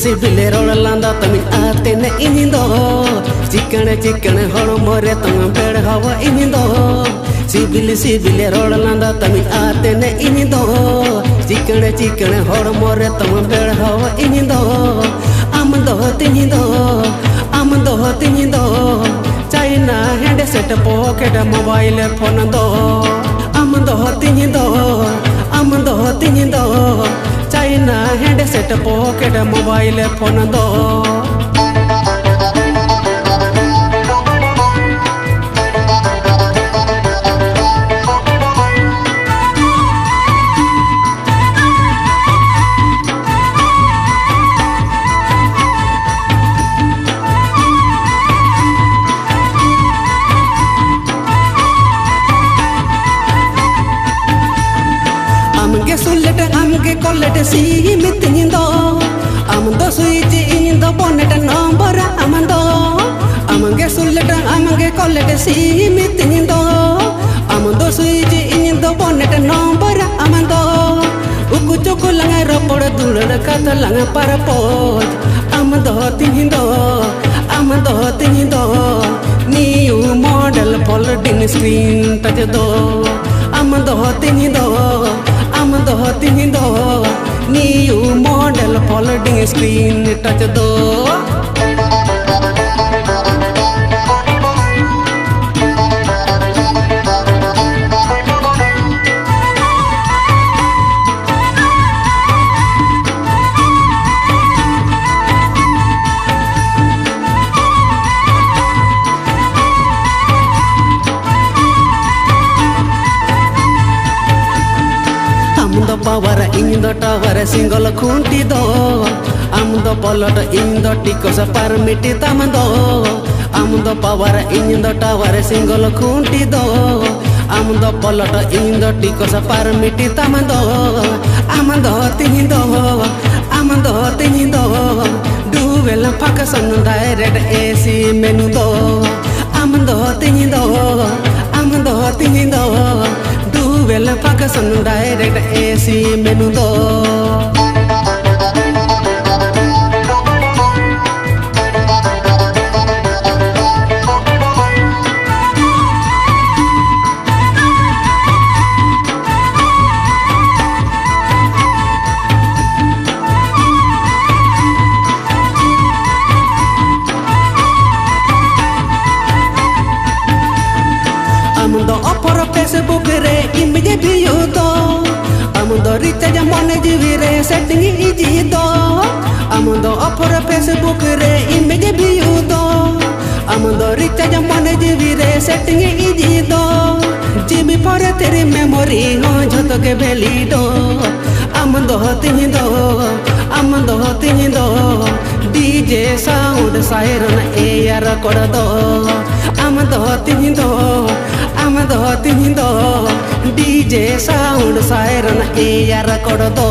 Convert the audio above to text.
सिबिले road लांदा तमी आते न इनिंदो चिकन चिकन हड़ मोरे तम बेड़ हवा इनिंदो सिबिले रोड लांदा तमी आते न इनिंदो चिकन चिकन हड़ मोरे तम बेड़ हवा इनिंदो आमदो तिनिंदो China handset pocket mobile phone दो आमदो तिनिंदो China handset pocket mobile phone दो आमगे सुलेट आमगे कोलेट सी मितिंदो आमदो स्विच इंदो बोनेट नंबर आमदो आमगे सुलेट आमगे कोलेट सी मितिंदो आमदो स्विच इंदो बोनेट नंबर आमदो उकु चुकु लंगा रोपड़ दुलड़ कत लंगा परपोज आमदो तिंदो new model folding screen touch दो आमदो तिंदो new model folding screen touch दो आमदो पावर इंदो टावर सिंगल खूंटी दो आमदो पलट इंदो टिकोस परमिटी तमदो आमदो पावर इंदो टावर सिंगल खूंटी दो आमदो पलट इंदो टिकोस परमिटी तमदो आमदो तिनिंदो dual function direct AC menu दो आमदो तिनिंदो dual function direct AC menu दो आमदो ऑफर फेसबुक रे इमेज व्यू दो आमदो रिचार्ज मन जीवी रे सेटिंग इजी दो आमदो ऑफर फेसबुक रे इमेज व्यू दो आमदो रिचार्ज मन जीवी रे सेटिंग इजी दो जीबी पर तेरी मेमोरी हो झत के भेली दो आमदो तिनिंदो डीजे साउंड सायरन एयर कर दो आमदो तिनिंदो डीजे साउंड सायरन एयर कर दो।